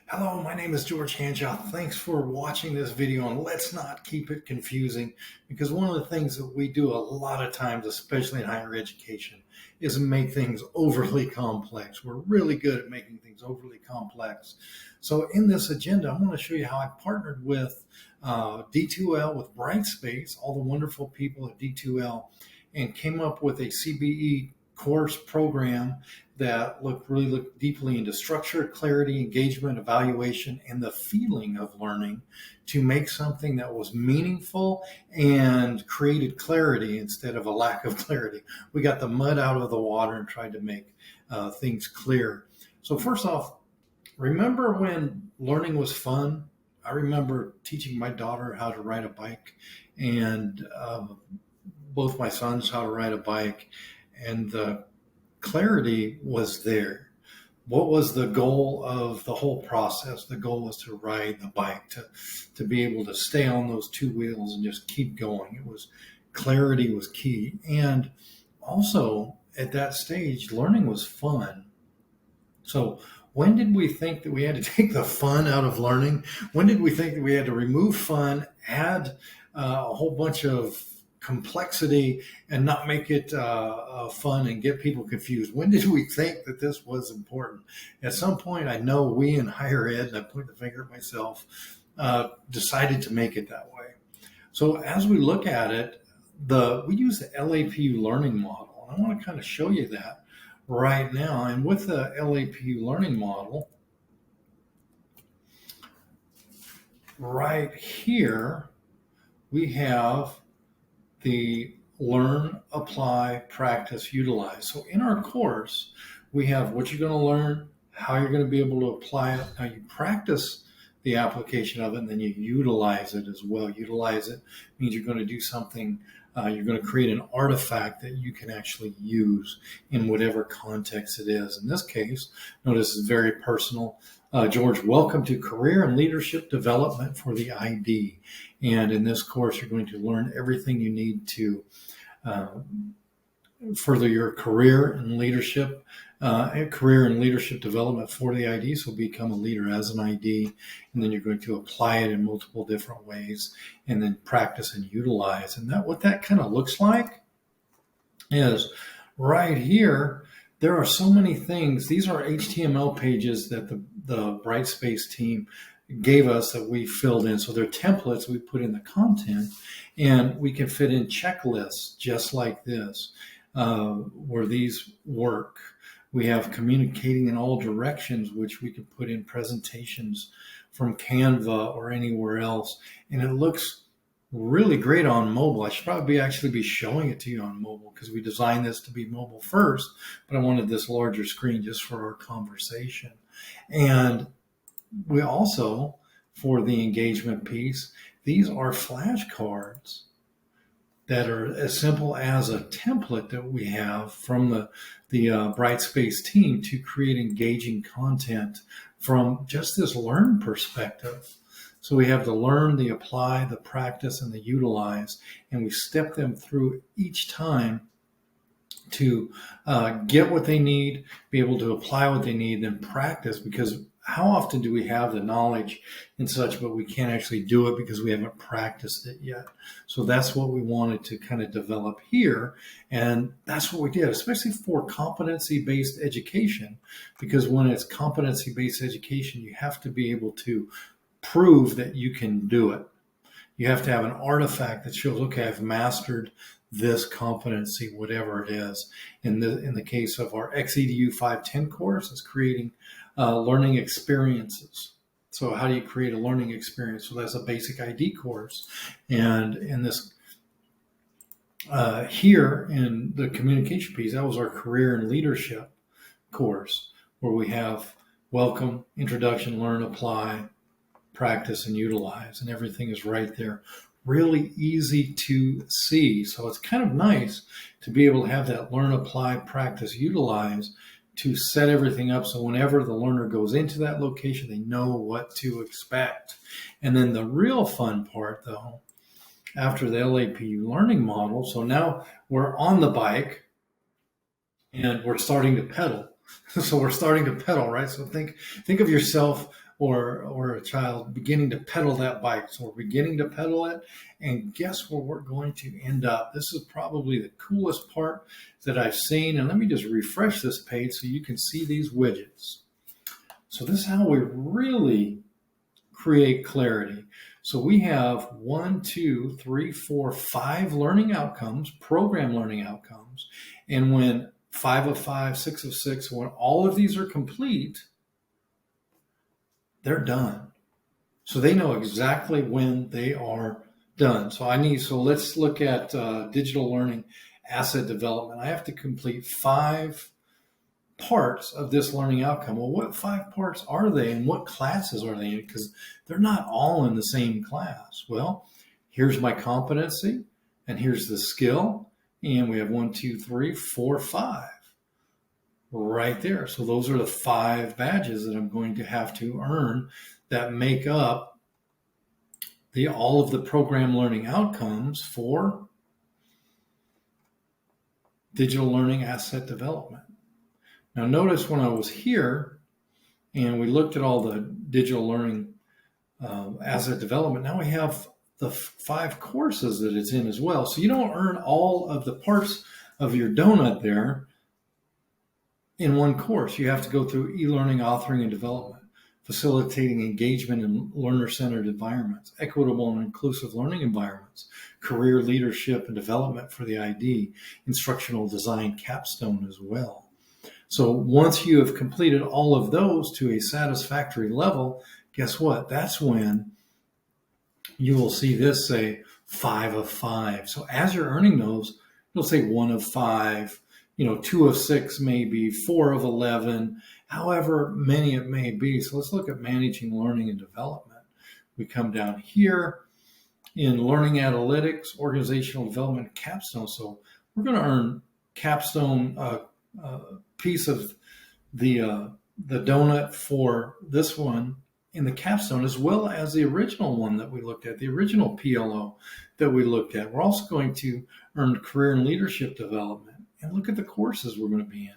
Hello, my name is George Hanshaw. Thanks for watching this video, and let's not keep it confusing, because one of the things that we do a lot of times, especially in higher education, is make things overly complex. We're really good at making things overly complex. So in this agenda, I'm going to show you how I partnered with D2L, with Brightspace, all the wonderful people at D2L, and came up with a CBE course program that looked deeply into structure, clarity, engagement, evaluation, and the feeling of learning to make something that was meaningful and created clarity instead of a lack of clarity. We got the mud out of the water and tried to make things clear. So first off, remember when learning was fun? I remember teaching my daughter how to ride a bike, and both my sons how to ride a bike, and the clarity was there. What was the goal of the whole process? The goal was to ride the bike, to be able to stay on those two wheels and just keep going. It was clarity was key. And also at that stage, learning was fun. So when did we think that we had to take the fun out of learning? When did we think that we had to remove fun, add a whole bunch of complexity, and not make it fun and get people confused? When did we think that this was important? At some point, I know we in higher ed, and I point the finger at myself, decided to make it that way. So as we look at it, we use the LAPU learning model, and I want to kind of show you that right now. And with the LAPU learning model, right here, we have the learn, apply, practice, utilize. So in our course, we have what you're going to learn, how you're going to be able to apply it, how you practice the application of it, and then you utilize it as well. Utilize it means you're going to do something, you're going to create an artifact that you can actually use in whatever context it is. In this case, notice it's very personal. George, welcome to Career and Leadership Development for the ID. And in this course, you're going to learn everything you need to further your career and leadership development for the ID. So become a leader as an ID, and then you're going to apply it in multiple different ways, and then practice and utilize. And what that kind of looks like is right here. There are so many things. These are HTML pages that the Brightspace team gave us that we filled in. So they're templates we put in the content, and we can fit in checklists just like this, where these work. We have communicating in all directions, which we could put in presentations from Canva or anywhere else. And it looks really great on mobile. I should probably actually be showing it to you on mobile, because we designed this to be mobile first, but I wanted this larger screen just for our conversation. And we also, for the engagement piece, these are flashcards that are as simple as a template that we have from the Brightspace team to create engaging content from just this learn perspective. So we have the learn, the apply, the practice, and the utilize, and we step them through each time to get what they need, be able to apply what they need, then practice, because how often do we have the knowledge and such, but we can't actually do it because we haven't practiced it yet? So that's what we wanted to kind of develop here. And that's what we did, especially for competency-based education, because when it's competency-based education, you have to be able to prove that you can do it. You have to have an artifact that shows, okay, I've mastered this competency, whatever it is. In the case of our XEDU 510 course, it's creating learning experiences. So how do you create a learning experience? So that's a basic ID course. And in this here in the communication piece, that was our career and leadership course, where we have welcome, introduction, learn, apply, practice, and utilize, and everything is right there. Really easy to see. So it's kind of nice to be able to have that learn, apply, practice, utilize to set everything up so whenever the learner goes into that location, they know what to expect. And then the real fun part, though, after the LAPU learning model, so now we're on the bike and we're starting to pedal. So we're starting to pedal, right? So think of yourself or a child beginning to pedal that bike. So we're beginning to pedal it, and guess where we're going to end up? This is probably the coolest part that I've seen. And let me just refresh this page so you can see these widgets. So this is how we really create clarity. So we have 1, 2, 3, 4, 5 learning outcomes, program learning outcomes. And when 5 of 5, 6 of 6, when all of these are complete, they're done. So they know exactly when they are done. So let's look at digital learning asset development. I have to complete 5 parts of this learning outcome. Well, what 5 parts are they, and what classes are they in? Because they're not all in the same class. Well, here's my competency, and here's the skill, and we have 1, 2, 3, 4, 5 right there. So those are the 5 badges that I'm going to have to earn that make up all of the program learning outcomes for digital learning asset development. Now, notice when I was here and we looked at all the digital learning asset development, now we have the 5 courses that it's in as well. So you don't earn all of the parts of your donut there in one course. You have to go through e-learning, authoring, and development, facilitating engagement in learner-centered environments, equitable and inclusive learning environments, career leadership and development for the ID, instructional design capstone as well. So once you have completed all of those to a satisfactory level, guess what? That's when you will see this say 5 of 5. So as you're earning those, you'll say 1 of 5, 2 of 6 maybe, 4 of 11, however many it may be. So let's look at managing learning and development. We come down here in learning analytics, organizational development, capstone. So we're going to earn capstone piece of the donut for this one in the capstone, as well as the original one that we looked at, the original PLO that we looked at. We're also going to earn career and leadership development. And look at the courses we're going to be in.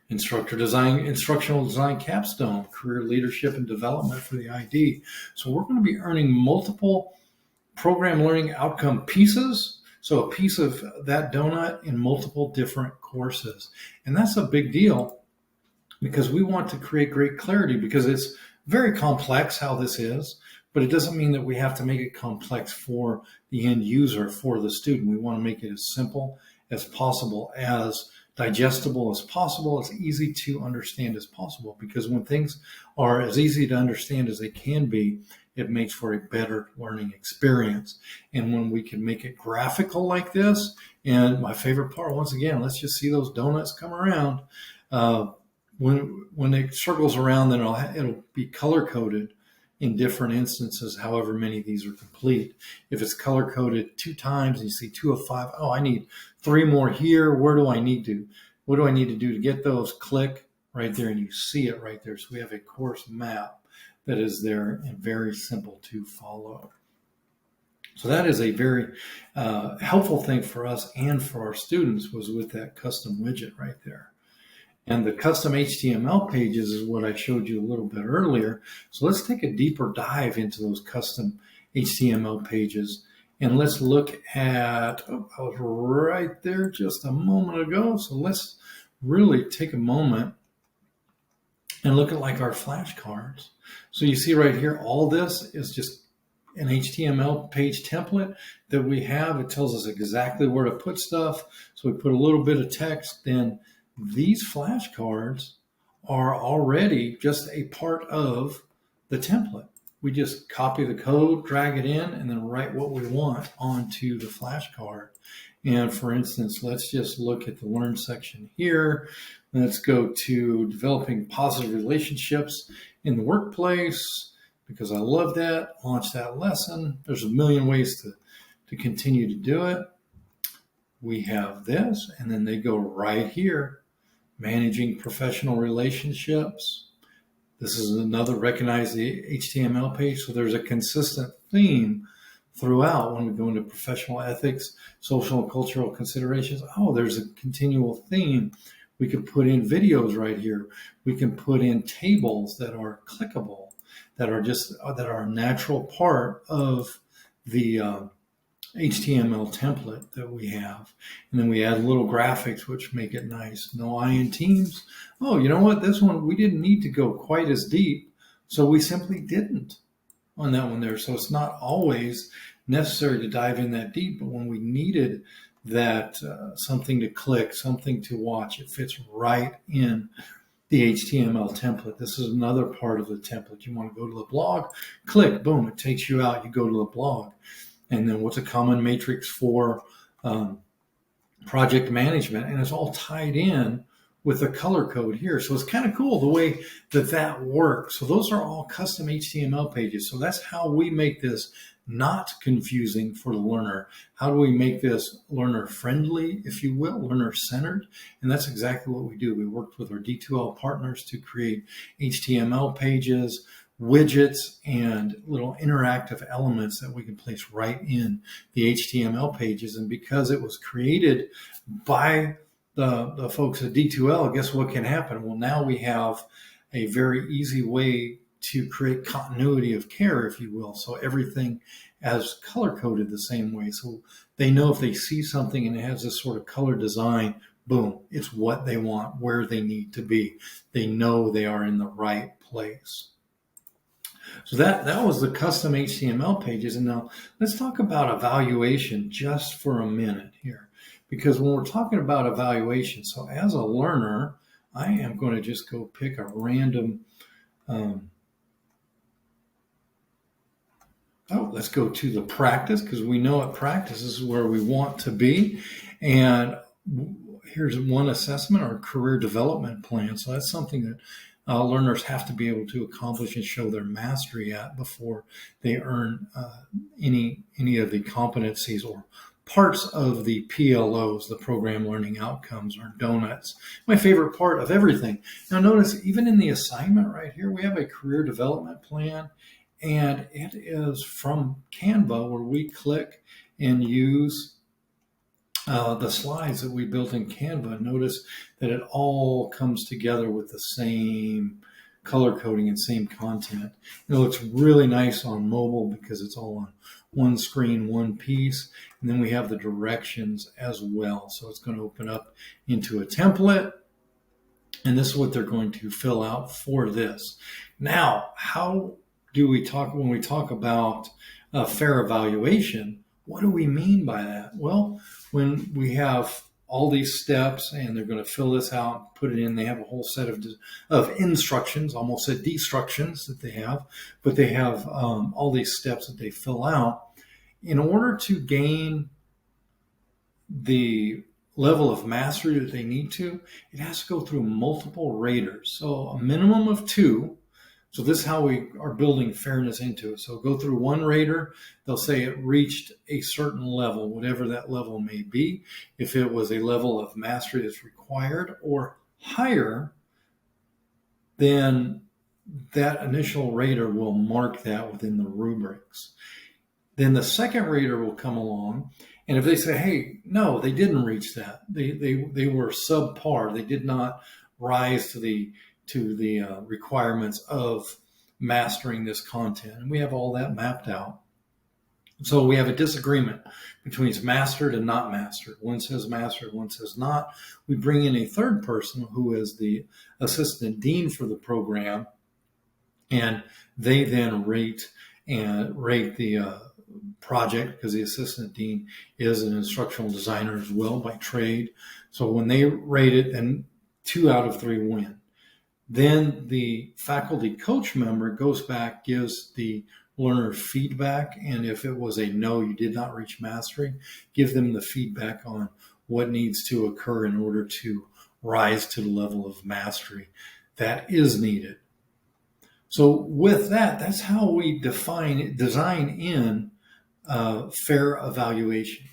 Instructional design capstone, career leadership and development for the ID. So we're going to be earning multiple program learning outcome pieces. So a piece of that donut in multiple different courses. And that's a big deal because we want to create great clarity, because it's very complex how this is, but it doesn't mean that we have to make it complex for the end user, for the student. We want to make it as simple as possible, as digestible as possible, as easy to understand as possible, because when things are as easy to understand as they can be, it makes for a better learning experience. And when we can make it graphical like this, and my favorite part, once again, let's just see those donuts come around. When it circles around, then it'll be color-coded in different instances, however many of these are complete. If it's color-coded 2 times and you see 2 of 5, oh, I need 3 more here. What do I need to do to get those? Click right there and you see it right there. So we have a course map that is there and very simple to follow. So that is a very helpful thing for us and for our students, was with that custom widget right there. And the custom HTML pages is what I showed you a little bit earlier. So let's take a deeper dive into those custom HTML pages. And let's look at, I was right there just a moment ago. So let's really take a moment and look at like our flashcards. So you see right here, all this is just an HTML page template that we have. It tells us exactly where to put stuff. So we put a little bit of text, then these flashcards are already just a part of the template. We just copy the code, drag it in, and then write what we want onto the flashcard. And for instance, let's just look at the Learn section here. Let's go to developing positive relationships in the workplace, because I love that. Launch that lesson. There's a million ways to continue to do it. We have this, and then they go right here. Managing professional relationships. This is another recognize the HTML page. So there's a consistent theme throughout when we go into professional ethics, social and cultural considerations. Oh, there's a continual theme We can put in videos right here. We can put in tables that are clickable, that are a natural part of the HTML template that we have. And then we add little graphics, which make it nice. No I in Teams. Oh, you know what? This one, we didn't need to go quite as deep, so we simply didn't on that one there. So it's not always necessary to dive in that deep, but when we needed that something to click, something to watch, it fits right in the HTML template. This is another part of the template. You want to go to the blog, click, boom, it takes you out. You go to the blog. And then what's a common matrix for project management? And it's all tied in with the color code here. So it's kind of cool the way that works. So those are all custom HTML pages. So that's how we make this not confusing for the learner. How do we make this learner friendly, if you will, learner centered? And that's exactly what we do. We worked with our D2L partners to create HTML pages, widgets, and little interactive elements that we can place right in the HTML pages. And because it was created by the folks at D2L, guess what can happen? Well, now we have a very easy way to create continuity of care, if you will. So everything is color coded the same way. So they know if they see something and it has this sort of color design, boom, it's what they want, where they need to be. They know they are in the right place. So that was the custom HTML pages. And now let's talk about evaluation just for a minute here. Because when we're talking about evaluation, so as a learner, I am going to just go pick a random, let's go to the practice, because we know at practice is where we want to be. And here's one assessment, or career development plan. So that's something that learners have to be able to accomplish and show their mastery at before they earn any of the competencies or parts of the PLOs, the program learning outcomes, or donuts. My favorite part of everything. Now notice, even in the assignment right here, we have a career development plan, and it is from Canva, where we click and use the slides that we built in Canva. Notice that it all comes together with the same color coding and same content. And it looks really nice on mobile because it's all on one screen, one piece. And then we have the directions as well. So it's going to open up into a template. And this is what they're going to fill out for this. Now, how do we talk when we talk about fair evaluation? What do we mean by that? Well, when we have all these steps and they're going to fill this out, put it in, they have a whole set of instructions, almost said destructions that they have, but they have all these steps that they fill out. In order to gain the level of mastery that they need to, it has to go through multiple raters. So a minimum of 2. So this is how we are building fairness into it. So go through one rater, they'll say it reached a certain level, whatever that level may be. If it was a level of mastery that's required or higher, then that initial rater will mark that within the rubrics. Then the second rater will come along, and if they say, hey, no, they didn't reach that. They were subpar. They did not rise to the requirements of mastering this content. And we have all that mapped out. So we have a disagreement between it's mastered and not mastered. One says mastered, one says not. We bring in a third person who is the assistant dean for the program, and they then rate the project, because the assistant dean is an instructional designer as well by trade. So when they rate it, and 2 out of 3 win. Then the faculty coach member goes back, gives the learner feedback, and if it was a no, you did not reach mastery, give them the feedback on what needs to occur in order to rise to the level of mastery that is needed. So with that, that's how we design in fair evaluation.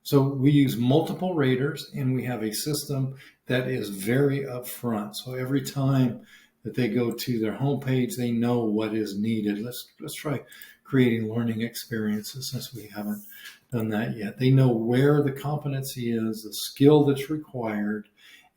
So we use multiple raters, and we have a system that is very upfront. So every time that they go to their homepage, they know what is needed. Let's try creating learning experiences, since we haven't done that yet. They know where the competency is, the skill that's required,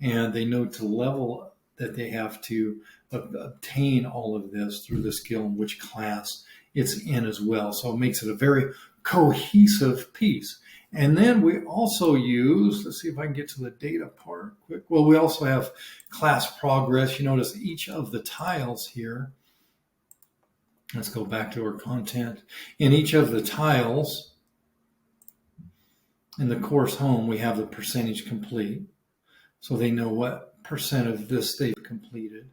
and they know to level that they have to obtain all of this through the skill in which class it's in as well. So it makes it a very cohesive piece. And then we also use, let's see if I can get to the data part quick. Well, we also have class progress. You notice each of the tiles here. Let's go back to our content. In each of the tiles in the course home, we have the percentage complete. So they know what percent of this they've completed.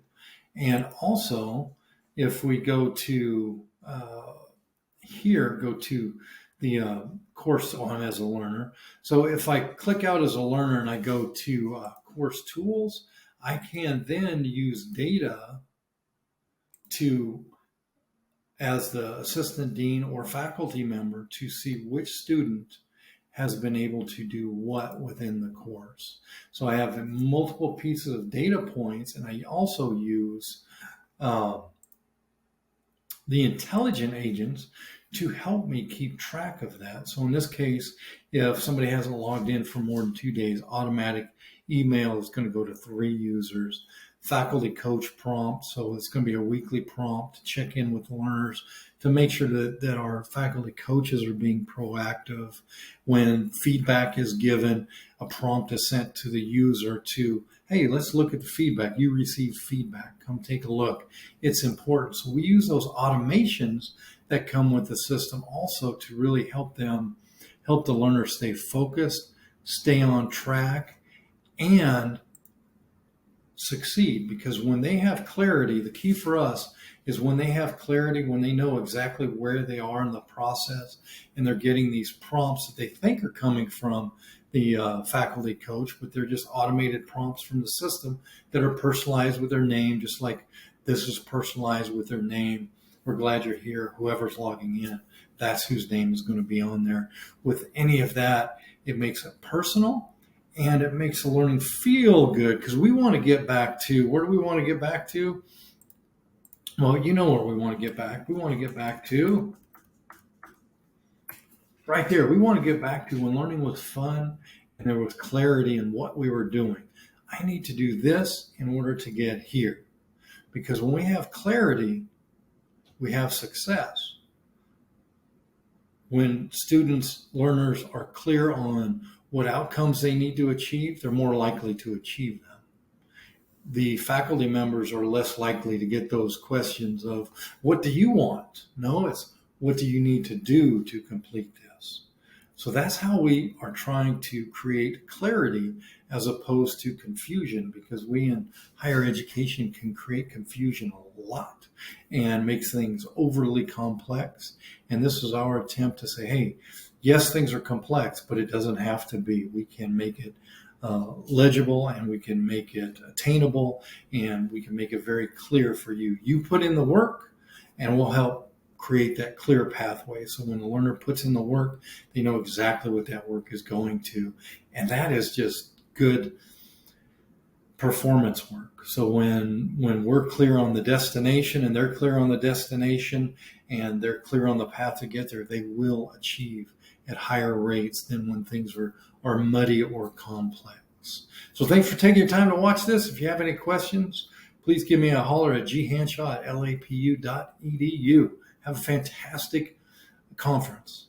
And also, if we go to here, go to the course on as a learner. So if I click out as a learner and I go to course tools, I can then use data to, as the assistant dean or faculty member, to see which student has been able to do what within the course. So I have multiple pieces of data points, and I also use the intelligent agents to help me keep track of that. So in this case, if somebody hasn't logged in for more than 2 days, automatic email is going to go to 3 users. Faculty coach prompt, so it's going to be a weekly prompt to check in with learners to make sure that our faculty coaches are being proactive. When feedback is given, a prompt is sent to the user to, hey, let's look at the feedback. You received feedback. Come take a look. It's important. So we use those automations that come with the system also to really help the learner stay focused, stay on track, and succeed. Because when they have clarity, the key for us is when they have clarity, when they know exactly where they are in the process, and they're getting these prompts that they think are coming from the faculty coach, but they're just automated prompts from the system that are personalized with their name, just like this is personalized with their name. We're glad you're here. Whoever's logging in, that's whose name is going to be on there. With any of that, it makes it personal. And it makes the learning feel good, because we want to get back to, where do we want to get back to? Well, you know where we want to get back. We want to get back to right there. We want to get back to when learning was fun and there was clarity in what we were doing. I need to do this in order to get here. Because when we have clarity, we have success. When students, learners are clear on what outcomes they need to achieve, they're more likely to achieve them. The faculty members are less likely to get those questions of, what do you want? No, it's, what do you need to do to complete this? So that's how we are trying to create clarity as opposed to confusion, because we in higher education can create confusion a lot and make things overly complex. And this is our attempt to say, hey, yes, things are complex, but it doesn't have to be. We can make it legible, and we can make it attainable, and we can make it very clear for you. You put in the work, and we'll help create that clear pathway. So when the learner puts in the work, they know exactly what that work is going to. And that is just good performance work. So when we're clear on the destination, and they're clear on the destination, and they're clear on the path to get there, they will achieve at higher rates than when things are muddy or complex. So thanks for taking your time to watch this. If you have any questions, please give me a holler at ghanshaw@lapu.edu. Have a fantastic conference.